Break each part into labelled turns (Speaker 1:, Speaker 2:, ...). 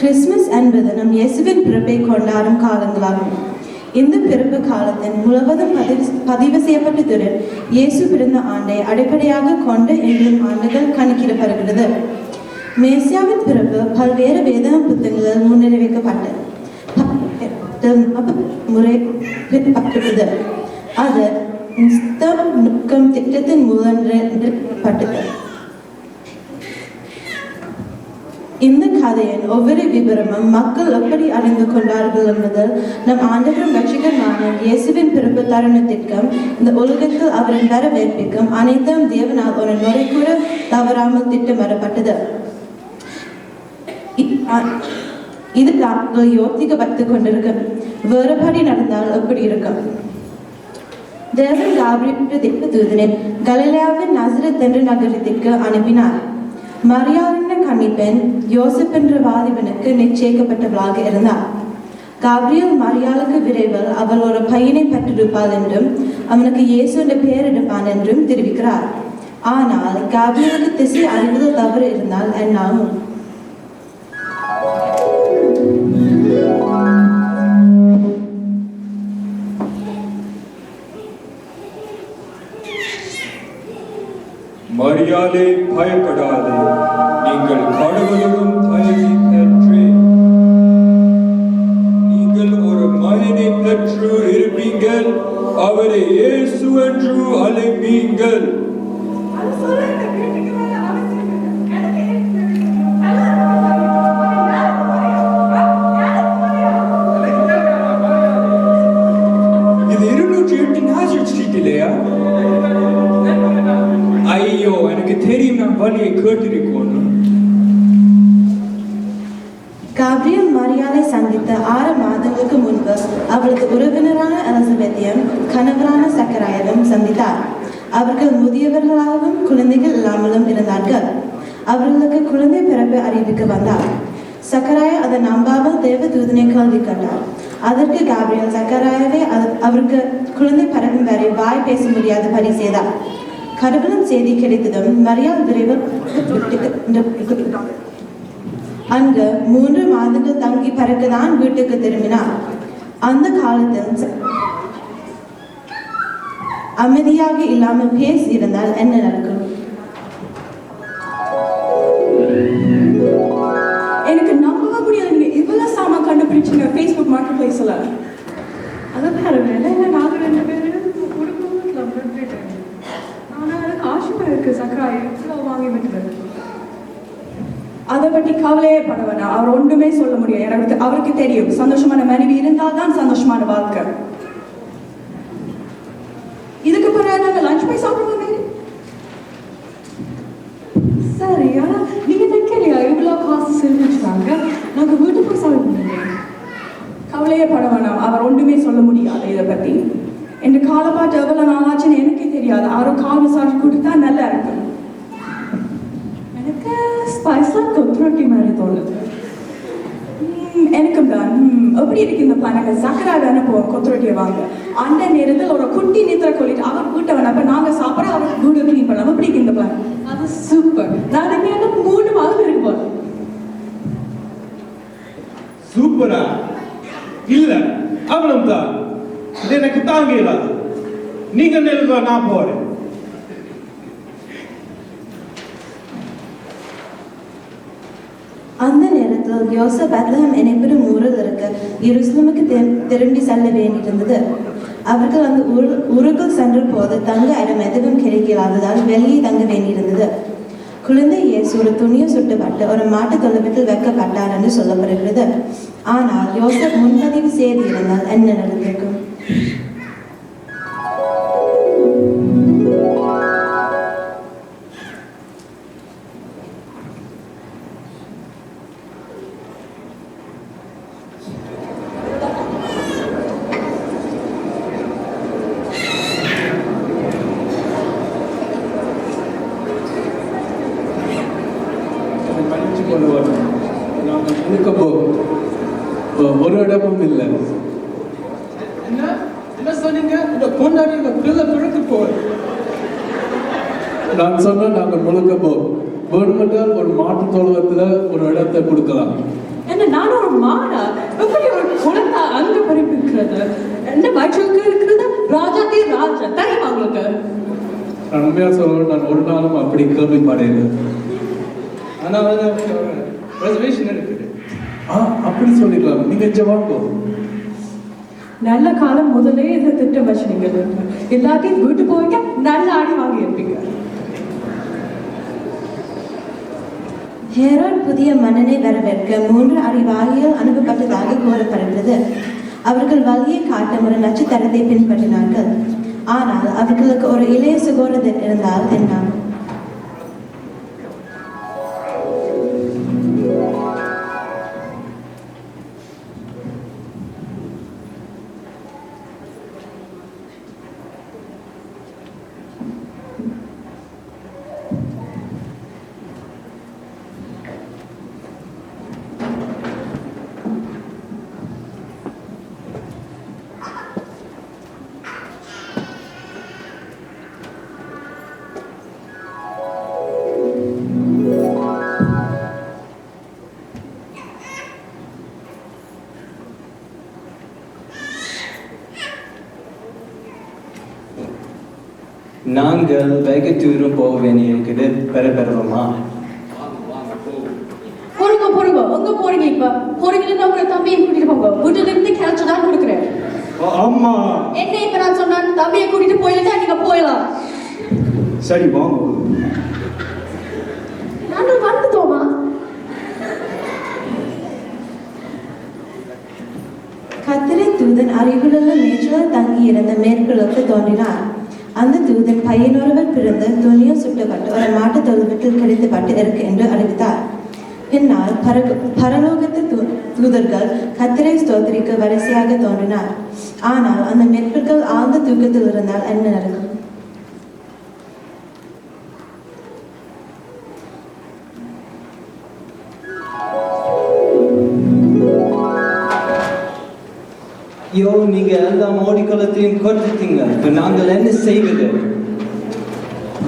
Speaker 1: Christmas என்பது நம் இயேசுவின் பிறப்பை கொண்டாடும் காலங்களாகும். இந்த பிறப்பு காலத்தின் முழுவதும் பதிவு செய்யப்பட்டதுடன் இயேசு பிறந்த ஆண்டை அடிப்படையாக கொண்டு இன்றும் ஆண்டுகள் கணக்கிடப்படுகிறது. மேசியாவின் பிறப்பு பல்வேறு வேத புத்தகங்களில் முன்னிலைவைக்கப்பட்டது. முறைப்பட்டது. அது நோக்கம் திட்டத்தின் மூலம் நிறைவேற்றப்பட்டது. இந்த கதையின் ஒவ்வொரு விவரமும் மக்கள் எப்படி அறிந்து கொண்டார்கள் என்பதில் நம் ஆண்டவரும் ரட்சகருமான இயேசுவின் பிறப்பு தருணத்திற்கும் இந்த உலகத்தில் அவரின் வரவேற்பிற்கும் அனைத்தும் தேவனால் ஒரு நொடி கூட தவறாமல் திட்டமிடப்பட்டது. இது தாங்கள் யோசிக்கப்பட்டு கொண்டிருக்கும். வேறுபடி நடந்தால் எப்படி இருக்கும்? தேவன் காபிரியேல் தேவதூதனை கலிலேயாவின் நசரேத் என்ற நகரத்திற்கு அனுப்பினார். மரியாளின் கன்னிப்பெண் யோசேப் என்ற வாலிபனுக்கு நிச்சயிக்கப்பட்டவளாக இருந்தார். காபிரியேல் மரியாளுக்கு விரைவில் அவள் ஒரு பையனை பெற்றிருப்பாள் என்றும் அவனுக்கு இயேசு என்ற பெயரிடுப்பான் என்றும் தெரிவிக்கிறார். ஆனால் காபிரியேலுக்கு திசை அறிவுதல் தவறு இருந்தால் என்னாகும்?
Speaker 2: மரியாளே, பயப்படாதே, நீங்கள் கடவுளும் தயவி பெற்றே. நீங்கள் ஒரு மகனை பெற்று இருப்பீங்கள், அவரை இயேசு என்று அழைப்பீங்கள். இது 208 நாசரேத் ஸ்ட்ரீட் இல்லையா? ஐயோ, எனக்கு தெரியும், நான் வழியை கேட்டிருக்கோம்.
Speaker 1: காபிரியேல் மரியாளை சந்தித்த 6 மாதங்களுக்கு முன்பு அவளது உறவினரான எலிசபெத்தையும் கணவரான சக்கராயவும் சந்தித்தார். அவர்கள் முதியவர்களாகவும் குழந்தைகள் இல்லாமலும் இருந்தார்கள். அவர்களுக்கு குழந்தை பிறப்பு அறிவிக்க வந்தார். சக்கராயா அதை நம்பாமல் தேவதூதனை கேள்வி கேட்டார். அதற்கு காபிரியேல் சக்கராயாவை அவருக்கு குழந்தை பிறக்கும் வரை வாய் பேச முடியாதபடி செய்தார். கடவுளின் செய்தி கிடைத்ததும் மரியாள் விரைவில் அங்கு 3 மாதங்கள் தங்கி பிறகுதான் வீட்டுக்கு திரும்பினார். அந்த காலத்தில் அமைதியாக இல்லாமல் பேசி இருந்தால் என்ன நடக்கும்?
Speaker 3: எனக்கு நம்பவே முடியாது. நீங்க இவ்வளவு சாமா கண்டுபிடிச்சீங்க ஃபேஸ்புக் மார்க்கெட் பிளேஸ்ல. அதை பாருங்க, இல்லை நாங்க 2 பேரும் குடும்பத்தில் விட்டுட்டேன். ஆனால் எனக்கு ஆசைமா இருக்கு சக்கராய் இவ்வளோ வாங்கி விட்டுறது. அதை பற்றி கவலையே பட வேணாம். அவர் ஒன்றுமே சொல்ல முடியாது. எனக்கு அவருக்கு தெரியும், சந்தோஷமான மனைவி இருந்தால் தான் சந்தோஷமான வாழ்க்கை. இதுக்கு பிறகு நாங்கள் லஞ்ச் போய் சாப்பிடுவோமே. சரி, ஆனால் நீங்க நினைக்கலையா இவ்வளோ காசு சேமிச்சுட்டாங்க, நாங்கள் வீட்டுக்கு போய் சாப்பிடுவோம். கவலையே பட வேணாம். அவர் ஒன்றுமே சொல்ல முடியாது இதை பற்றி. என் காலப்பாட்டு எவ்வளோ நாளாச்சுன்னு எனக்கே தெரியாது. அவரும் கால் மசாஜ் கொடுத்தா நல்லா இருக்கும். எனக்கு ஸ்பைஸாக கொத்ரொட்டி மாதிரி தோணுது. எனக்கும் தான் எப்படி இருக்கு இந்த பிளான்? சக்கரா வேணா போவோம் கொத்ரொட்டியை வாங்க. அந்த நேரத்தில் ஒரு குட்டி நித்திர கொல்லிட்டு அவர் வீட்டை வேணா அப்போ நாங்கள் சாப்பிட அவர் வீடு க்ளீன் பண்ணலாம். எப்படி இருக்கு இந்த பிளான்? அது சூப்பர். நான் இங்கே 3 மாதம் இருக்கு போகிறேன்.
Speaker 4: சூப்பரா? இல்லை, அவ்வளவுதான். இது எனக்கு தாங்க இயலாது. நீங்க நெல்வா, நான் போறேன்.
Speaker 1: அந்த நேரத்தில் யோசேப் பெத்லஹேம் எனப்படும் ஊரில் இருக்க எருசலேமுக்கு திரும்பி செல்ல வேண்டியிருந்தது. அவர்கள் அந்த ஊருக்குள் சென்ற போது தங்க இடம் எதுவும் கிடைக்காததால் வெளியே தங்க வேண்டியிருந்தது. குழந்தை இயேசு ஒரு துணியை சுட்டுப்பட்டு ஒரு மாட்டு தொழுவத்தில் வைக்கப்பட்டார் என்று சொல்லப்படுகிறது. ஆனால் யோசேப் முன்பதிவு செய்து இருந்தால் என்ன நடந்திருக்கும்?
Speaker 5: ஒரு இடமும் இல்லை.
Speaker 2: என்ன சொன்னீங்க? இந்த கொண்டாடி இந்த பிள்ளை பிழைத்து போய்
Speaker 5: நான் சொன்ன நாங்கள் முழுக்க போவோம். வேணுமென்றால் ஒரு மாட்டு தொழுவத்தில் ஒரு இடத்தை கொடுக்கலாம்.
Speaker 3: என்ன நானும் ஒரு மாடா எப்படி ஒரு குழந்தை அங்க பறிப்பு இருக்கிறது என்ன வயிற்றுக்கு இருக்கிறது ராஜாத்தே ராஜா தெரியுமா உங்களுக்கு
Speaker 5: நான் உண்மையா சொல்றேன், நான் ஒரு நாளும் அப்படி கேள்விப்படையில.
Speaker 2: ஆனா ரெசர்வேஷன் இருக்குது.
Speaker 5: அப்படி சொல்லிடலாம். நீங்க இங்க வாங்க.
Speaker 3: நல்ல காலம் முதலே இந்த திட்டம் வச்சுனீங்க எல்லாத்தையும் வீட்டு போய்க்க நல்ல ஆடி வாங்கி இருப்பீங்க.
Speaker 1: ஹேரோட் புதிய மன்னனை வரவேற்க 3 அறிவாளிகள் அனுப்பப்பட்டதாக கூறப்படுகிறது. அவர்கள் வழியை காட்டும் ஒரு நட்சத்திரத்தை பின்பற்றினார்கள். ஆனால் அவர்களுக்கு ஒரு இளைய சகோதரர் இருந்தால் என்ன?
Speaker 6: நாங்கள் வெகு தூரம் போக வேண்டியிருக்குது. பெறமா
Speaker 3: போறீங்க எங்க போறீங்க இப்ப போறீங்கன்னா உங்க தம்பியை கூட்டிட்டு போங்க. வீட்டுல இருந்து கேட்ச தான் கொடுக்குறேன்.
Speaker 4: அம்மா
Speaker 3: என்ன இப்ப நான் சொன்னேன் தம்பியை கூட்டிட்டு போயிட்டா நீங்க போயிடலாம்.
Speaker 4: சரி வாங்க.
Speaker 3: நாங்கள் வந்துட்டோமா?
Speaker 1: கர்த்தரின் தூதன் அருகிலுள்ள மேய்ச்சலில் தங்கியிருந்த மேற்குலோக்கு தோன்றினார். அந்த தூதன் பையனொருவர் பிறந்து துணியில் சுட்டப்பட்டு ஒரு மாட்டுத் தொழுவத்தில் கிடைத்துப்பட்டு இருக்கு என்று அறிவித்தார். பின்னால் பரலோகத்து தூதர்கள் கர்த்தரை ஸ்தோத்திரிக்க வரிசையாக தோன்றினார். ஆனால் அந்த மேற்பர்கள் ஆழ்ந்த தூக்கத்தில் இருந்தால் என்ன நடக்கும்?
Speaker 6: ஐயோ, நீங்க எல்லாம் ஓடிக்கொள்ளத்தையும் கொடுத்துட்டீங்க. இப்ப நாங்கள் என்ன செய்வது?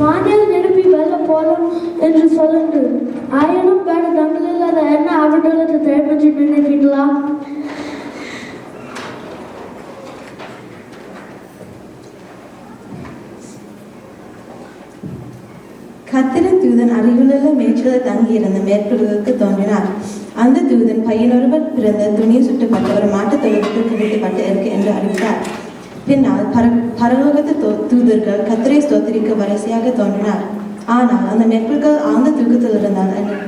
Speaker 7: வானில் நிரப்பி வெள்ளம் போலும் என்று சொல்லுங்கள். ஆயினும் வேறு நாங்கள் இல்லாத என்ன அவர்களுக்கு தேவைப்பட்டு நினைப்பீங்களா?
Speaker 1: கர்த்தரின் தூதன் அருகிலுள்ள மேய்ச்சலில் தங்கியிருந்த மேற்பர்களுக்கு தோன்றினார். அந்த தூதன் பையனொருவர் பிறந்த துணியை சுட்டப்பட்டு ஒரு மாட்டுத் தொழுவத்தில் கிடைக்கப்பட்டு இருக்கு என்று அறிவித்தார். பின்னால் பரலோகத்து தூதர்கள் கர்த்தரை ஸ்தோத்திரிக்க வரிசையாக தோன்றினார். ஆனால் அந்த மேற்பர்கள் ஆழ்ந்த தூக்கத்தில் இருந்தால் என்ன?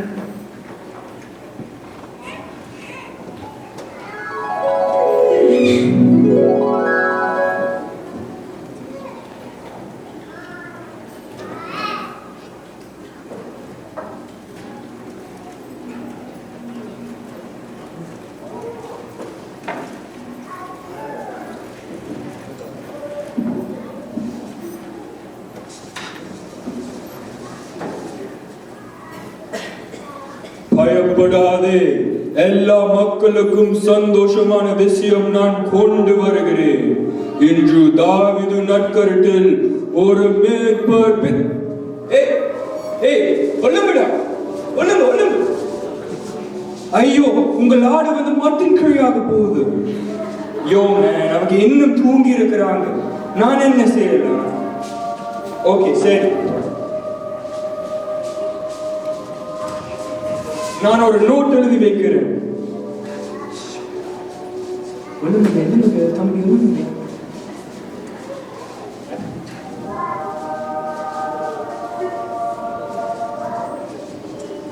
Speaker 2: பயப்படாதே, எல்லா மக்களுக்கும் சந்தோஷமான விஷயம் நான் கொண்டு வருகிறேன். இன்று தாவீது நற்கருட்டில் ஒரு மேய்ப்பர் ஐயோ, உங்கள் ஆடு வந்து மட்டின் கீழாக போகுது. யோ மேன், அவங்க இன்னும் தூங்கி இருக்கிறாங்க. நான் என்ன செய்யலாம்? ஓகே சரி, நான் ஒரு நோட் எழுதி வைக்கிறேன். தம்பி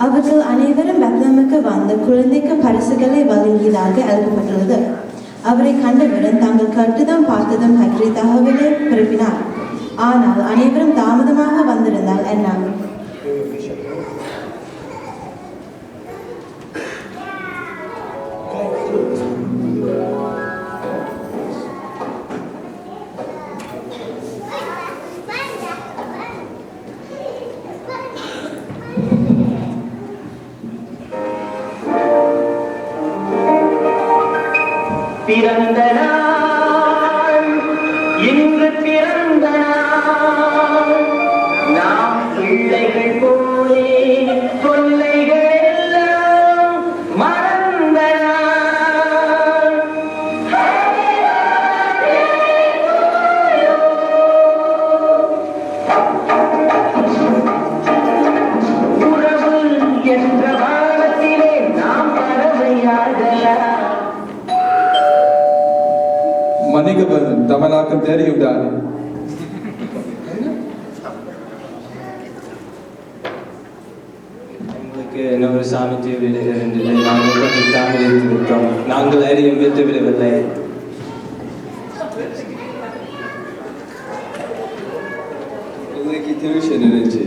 Speaker 1: அவர்கள் அனைவரும் பெத்லெஹேமுக்கு வந்து குழந்தைக்கு பரிசுகளை வழங்கியதாக எழுதப்பட்டுள்ளது. அவரை கண்டவுடன் தாங்கள் கட்டுதம் பார்த்ததும் பற்றி தகவலை பரப்பினார். ஆனால் அனைவரும் தாமதமாக வந்திருந்தால் என்ன?
Speaker 8: பிறந்த நாள் இன்று பிறந்த நாள், நாம் பிள்ளைகள் போலே தொல்லைகள் எல்லாம் மறந்த
Speaker 5: மன்னிக்க வேண்டும் தமிழாக்கம் தெரியும் தானே
Speaker 6: எங்களுக்கு இன்னொரு சாமி இருந்தது நாங்கள் கொஞ்சம் தாமதித்து விட்டோம் நாங்கள் எதையும் விட்டு விடவில்லை
Speaker 5: இன்னைக்கு டியூஷன் இருந்துச்சு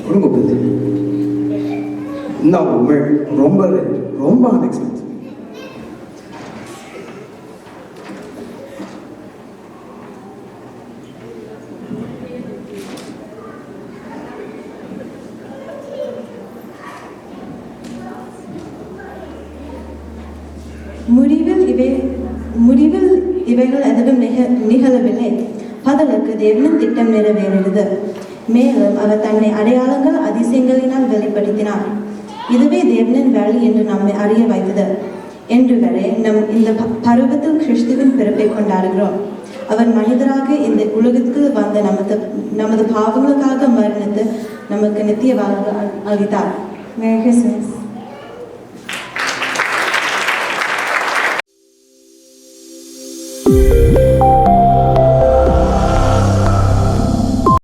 Speaker 4: கொடுங்க பிள்ளை இந்த உண்மை ரொம்ப ரொம்ப அன்எக்ஸ்பெக்டட்
Speaker 1: முடிவில் இவைகள் எதுவும் நிகழவில்லை. பதிலுக்கு தேவனின் திட்டம் நிறைவேறியது. மேலும் அவர் தன்னை அடையாளங்கள் அதிசயங்களினால் வெளிப்படுத்தினார். இதுவே தேவனின் வேலை என்று நம்மை அறிய வைத்தது. என்று வரை நம் இந்த பருவத்தில் கிறிஸ்துவின் பிறப்பை கொண்டாடுகிறோம். அவர் மனிதராக இந்த உலகத்துக்கு வந்த நமது பாவங்களுக்காக மரணித்து நமக்கு நித்திய வாழ்வு அளித்தார். Merry Christmas.